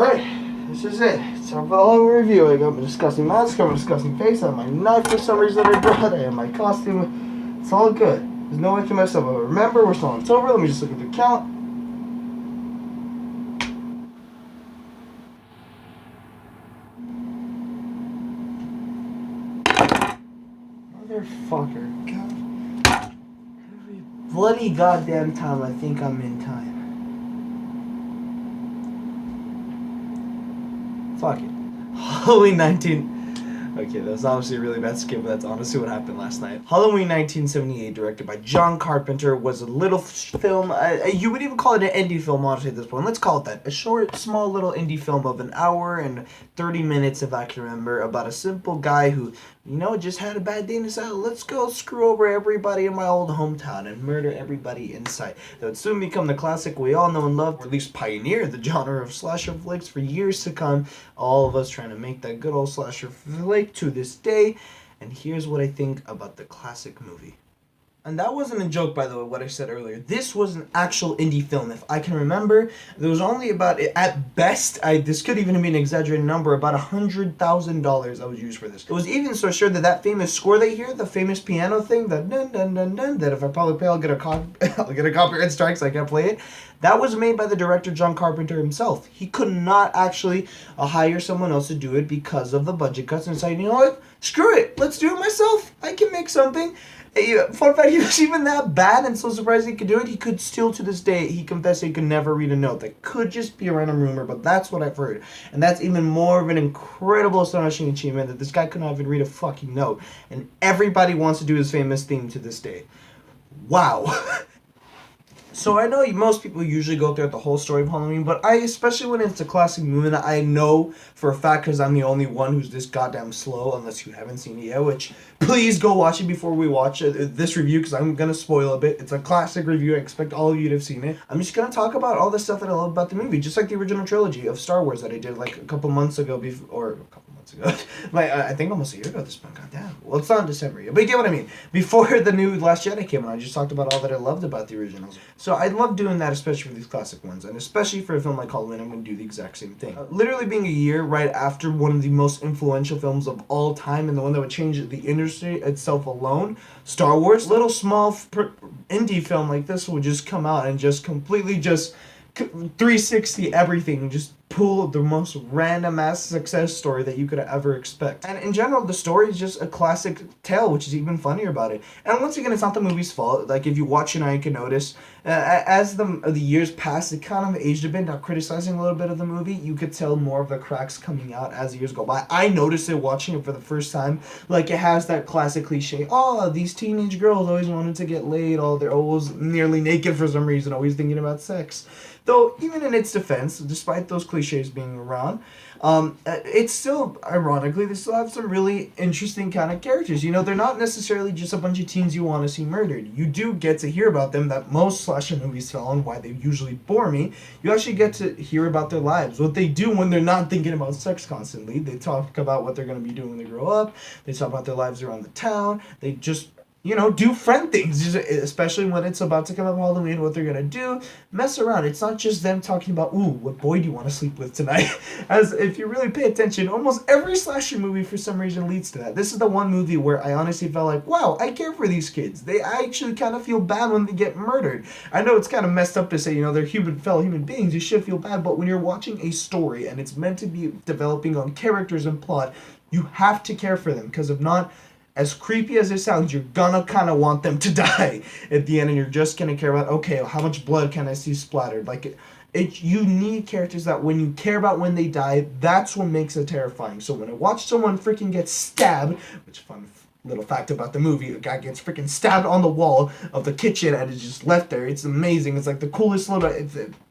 Alright, this is it. It's time for the Halloween review. I got my disgusting mask, I have my disgusting face, I have my knife for some reason that I brought, I have my costume. It's all good. There's no way to mess up. But remember, we're still on October. Let me just look at the count. Motherfucker. God. Every bloody goddamn time I think I'm in time. Fuck it. Halloween 19... Okay, that's obviously a really bad skip, but that's honestly what happened last night. Halloween 1978, directed by John Carpenter, was a little film. You would even call it an indie film, honestly, at this point. Let's call it that. A short, small little indie film of an hour and 30 minutes, if I can remember, about a simple guy who, you know, just had a bad day and decided, let's go screw over everybody in my old hometown and murder everybody in sight. That would soon become the classic we all know and love, or at least pioneer the genre of slasher flicks for years to come. All of us trying to make that good old slasher flick to this day. And here's what I think about the classic movie. And that wasn't a joke, by the way, what I said earlier. This was an actual indie film. If I can remember, there was only about, at best, this could even be an exaggerated number, about $100,000 that was used for this. It was even so sure that that famous score they hear, the famous piano thing, the dun dun dun dun, that if I probably play, I'll get a copyright strike, so I can't play it. That was made by the director John Carpenter himself. He could not actually hire someone else to do it because of the budget cuts, and decided, you know what, screw it, let's do it myself. I can make something. Fun fact, he was even that bad and so surprised he could do it, he could still to this day, he confessed he could never read a note. That could just be a random rumor, but that's what I've heard. And that's even more of an incredible, astonishing achievement, that this guy could not even read a fucking note. And everybody wants to do his famous theme to this day. Wow. So I know most people usually go through the whole story of Halloween, but especially when it's a classic movie that I know for a fact, because I'm the only one who's this goddamn slow, unless you haven't seen it yet, which, please go watch it before we watch this review, because I'm going to spoil a bit. It's a classic review. I expect all of you to have seen it. I'm just going to talk about all the stuff that I love about the movie, just like the original trilogy of Star Wars that I did like a couple months ago, I think almost a year ago at this point. Goddamn. Well, it's not in December yet, but you get what I mean. Before the new Last Jedi came out, I just talked about all that I loved about the originals. So I love doing that, especially for these classic ones, and especially for a film like Halloween, I'm going to do the exact same thing. Literally being a year right after one of the most influential films of all time, and the one that would change the industry itself alone, Star Wars. Little small indie film like this would just come out and just completely just 360 everything, just pull the most random ass success story that you could ever expect. And in general, the story is just a classic tale, which is even funnier about it. And once again, it's not the movie's fault. Like, if you watch it now, you can notice as the years pass, it kind of aged a bit. Now, criticizing a little bit of the movie, you could tell more of the cracks coming out as the years go by. I noticed it watching it for the first time. Like, it has that classic cliche, oh, these teenage girls always wanted to get laid, oh, they're always nearly naked for some reason, always thinking about sex. Though, even in its defense, despite those cliches being around, it's still, ironically, they still have some really interesting kind of characters. You know, they're not necessarily just a bunch of teens you want to see murdered. You do get to hear about them, that most slasher movies tell, and why they usually bore me. You actually get to hear about their lives, what they do when they're not thinking about sex constantly. They talk about what they're going to be doing when they grow up. They talk about their lives around the town. They just, you know, do friend things, especially when it's about to come up Halloween, what they're gonna do, mess around. It's not just them talking about, ooh, what boy do you want to sleep with tonight? As if you really pay attention, almost every slasher movie for some reason leads to that. This is the one movie where I honestly felt like, wow, I care for these kids. I actually kind of feel bad when they get murdered. I know it's kind of messed up to say, you know, they're fellow human beings, you should feel bad, but when you're watching a story and it's meant to be developing on characters and plot, you have to care for them, because if not, as creepy as it sounds, you're gonna kind of want them to die at the end, and you're just gonna care about, okay, how much blood can I see splattered? Like, you need characters that when you care about when they die, that's what makes it terrifying. So when I watch someone freaking get stabbed, which fun little fact about the movie, a guy gets freaking stabbed on the wall of the kitchen and is just left there. It's amazing. It's like the coolest little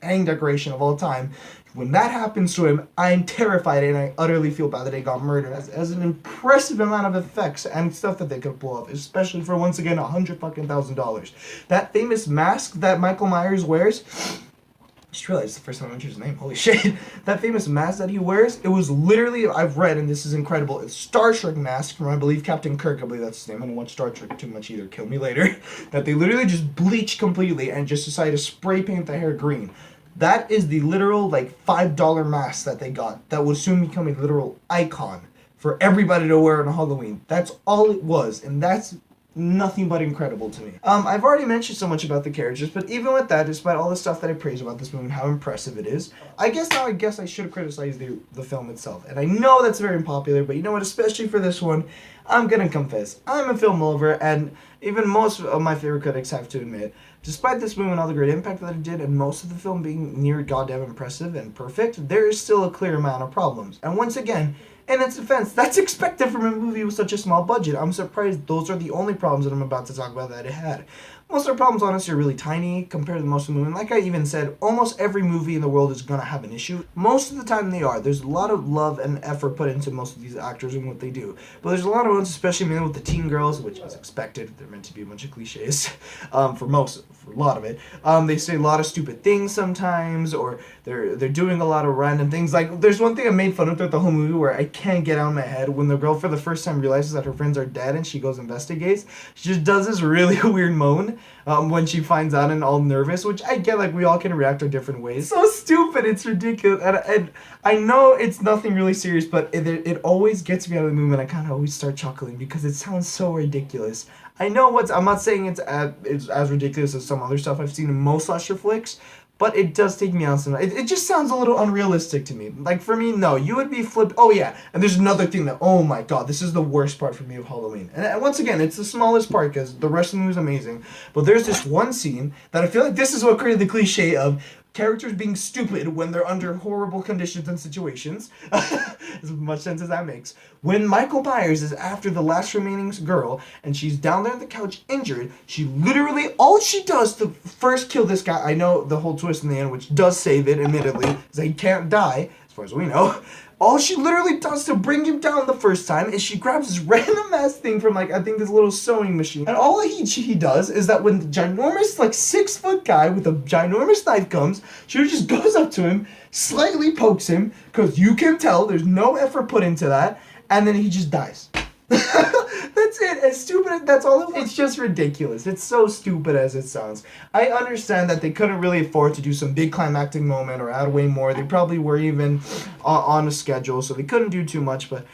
hang decoration of all time. When that happens to him, I'm terrified and I utterly feel bad that he got murdered. As an impressive amount of effects and stuff that they could pull off, especially for, once again, $100,000. That famous mask that Michael Myers wears, I just realized the first time I mentioned his name, holy shit. That famous mask that he wears, it was literally, I've read, and this is incredible, it's Star Trek mask from, I believe, Captain Kirk, I believe that's his name. I don't watch Star Trek too much either, kill me later. That they literally just bleached completely and just decided to spray paint the hair green. That is the literal, like, $5 mask that they got that will soon become a literal icon for everybody to wear on Halloween. That's all it was, and that's nothing but incredible to me. I've already mentioned so much about the characters, but even with that, despite all the stuff that I praise about this movie and how impressive it is, I guess I should have criticized the film itself. And I know that's very unpopular, but you know what, especially for this one, I'm gonna confess. I'm a film lover, and even most of my favorite critics have to admit, despite this movie and all the great impact that it did, and most of the film being near goddamn impressive and perfect, there is still a clear amount of problems. And once again, in its defense, that's expected from a movie with such a small budget. I'm surprised those are the only problems that I'm about to talk about that it had. Most of the problems, honestly, are really tiny compared to most of the movie. And like I even said, almost every movie in the world is going to have an issue. Most of the time they are. There's a lot of love and effort put into most of these actors and what they do. But there's a lot of ones, especially mainly with the teen girls, which is expected. They're meant to be a bunch of cliches for a lot of it. They say a lot of stupid things sometimes, or they're doing a lot of random things. Like, there's one thing I made fun of throughout the whole movie where I can't get out of my head. When the girl for the first time realizes that her friends are dead and she goes investigates, she just does this really weird moan when she finds out and all nervous, which I get, like, we all can react to different ways. So stupid, it's ridiculous. And I know it's nothing really serious, but it always gets me out of the movie, and I kind of always start chuckling because it sounds so ridiculous. I know I'm not saying it's as ridiculous as some other stuff I've seen in most slasher flicks, but it does take me out some. It just sounds a little unrealistic to me. Like, for me, no, you would be flipped. Oh yeah, and there's another thing that, oh my god, this is the worst part for me of Halloween. And once again, it's the smallest part because the rest of the movie is amazing. But there's this one scene that I feel like this is what created the cliche of characters being stupid when they're under horrible conditions and situations. As much sense as that makes. When Michael Myers is after the last remaining girl, and she's down there on the couch injured, she literally, all she does to first kill this guy, I know the whole twist in the end, which does save it, admittedly, is that he can't die, as far as we know. All she literally does to bring him down the first time is she grabs this random ass thing from, like, I think this little sewing machine. And all he does is that when the ginormous, like, 6-foot guy with a ginormous knife comes, she just goes up to him, slightly pokes him, because you can tell there's no effort put into that, and then he just dies. That's it. As stupid, that's all it was. It's just ridiculous. It's so stupid as it sounds. I understand that they couldn't really afford to do some big climactic moment or add way more. They probably were even on a schedule, so they couldn't do too much, but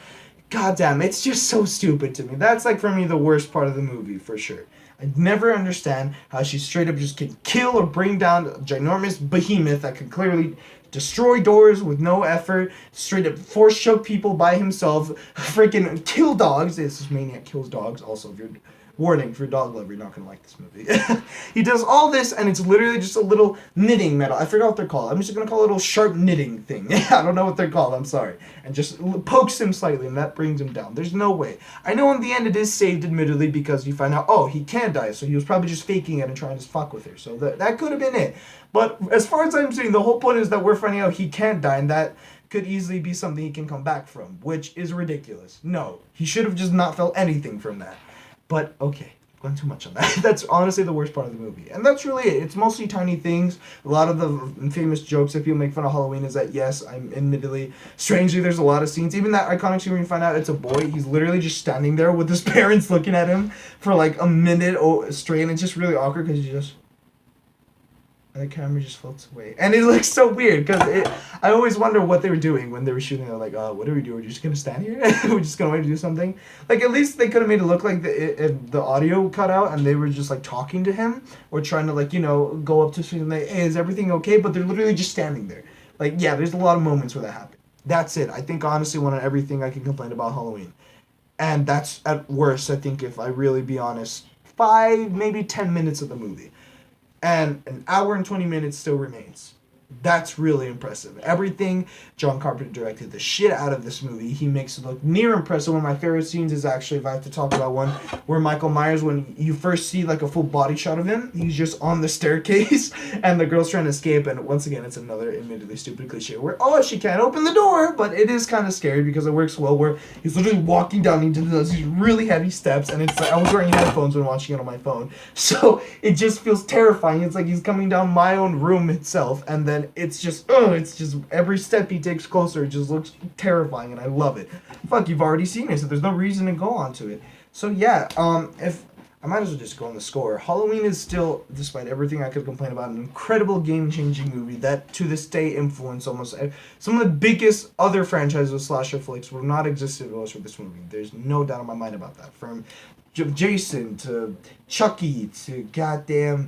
goddamn, it's just so stupid to me. That's, like, for me, the worst part of the movie, for sure. I never understand how she straight up just can kill or bring down a ginormous behemoth that can clearly destroy doors with no effort, straight up force choke people by himself, freaking kill dogs. This maniac kills dogs. Also, if you're warning, if you're a dog lover, you're not gonna like this movie. He does all this, and it's literally just a little knitting metal. I forgot what they're called. I'm just gonna call it a little sharp knitting thing. I don't know what they're called. I'm sorry. And just pokes him slightly, and that brings him down. There's no way. I know in the end it is saved, admittedly, because you find out, oh, he can die, so he was probably just faking it and trying to fuck with her. So that could have been it. But as far as I'm saying, the whole point is that we're finding out he can't die, and that could easily be something he can come back from, which is ridiculous. No, he should have just not felt anything from that. But, okay, going too much on that. That's honestly the worst part of the movie. And that's really it. It's mostly tiny things. A lot of the famous jokes that people make fun of Halloween is that, yes, I'm admittedly, strangely, there's a lot of scenes. Even that iconic scene where you find out it's a boy, he's literally just standing there with his parents looking at him for like a minute straight, and it's just really awkward because you just... and the camera just floats away. And it looks so weird, because I always wonder what they were doing when they were shooting. They're like, what do we do? We're just going to stand here? We're just going to wait to do something? Like, at least they could have made it look like the audio cut out, and they were just, like, talking to him, or trying to, like, you know, go up to him and like, hey, is everything okay? But they're literally just standing there. Like, yeah, there's a lot of moments where that happened. That's it. I think, honestly, one of everything I can complain about Halloween. And that's, at worst, I think, if I really be honest, 5, maybe 10 minutes of the movie. And an hour and 20 minutes still remains. That's really impressive. Everything John Carpenter directed the shit out of this movie. He makes it look near impressive. One of my favorite scenes is actually, if I have to talk about one, where Michael Myers, when you first see like a full body shot of him, he's just on the staircase and the girl's trying to escape. And once again, it's another admittedly stupid cliche where, oh, she can't open the door, but it is kind of scary because it works well, where he's literally walking down into these really heavy steps, and it's like, I was wearing headphones when watching it on my phone, so it just feels terrifying. It's like he's coming down my own room itself, and then it's just every step he takes closer, it just looks terrifying, and I love it. Fuck, you've already seen it, so there's no reason to go on to it. So yeah, if I might as well just go on the score. Halloween is still, despite everything I could complain about, an incredible game-changing movie that to this day influenced almost some of the biggest other franchises of slasher flicks would not exist if it was for this movie. There's no doubt in my mind about that. From Jason to Chucky to goddamn...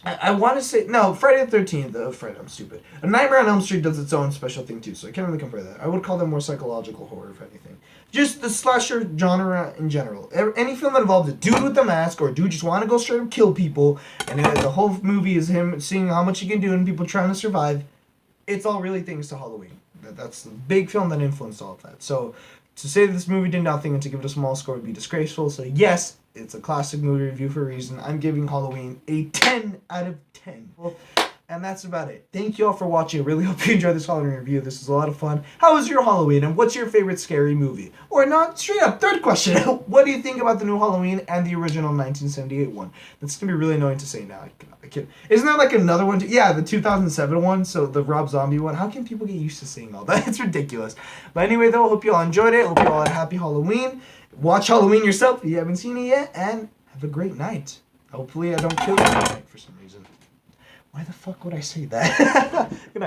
I want to say... No, Friday the 13th. Friday, I'm stupid. A Nightmare on Elm Street does its own special thing too, so I can't really compare that. I would call them more psychological horror, if anything. Just the slasher genre in general. Any film that involves a dude with a mask or a dude just want to go straight up kill people, and the whole movie is him seeing how much he can do and people trying to survive, it's all really thanks to Halloween. That's the big film that influenced all of that. So to say that this movie did nothing and to give it a small score would be disgraceful. So yes, it's a classic movie review for a reason. I'm giving Halloween a 10 out of 10. And that's about it. Thank you all for watching. I really hope you enjoyed this Halloween review. This was a lot of fun. How was your Halloween, and what's your favorite scary movie? Or not, straight up, third question. What do you think about the new Halloween and the original 1978 one? That's going to be really annoying to say now. I can't. Isn't there like another one? Yeah, the 2007 one, so the Rob Zombie one. How can people get used to saying all that? It's ridiculous. But anyway, though, I hope you all enjoyed it. I hope you all had a happy Halloween. Watch Halloween yourself if you haven't seen it yet, and have a great night. Hopefully I don't kill you tonight for some reason. Why the fuck would I say that? Good night.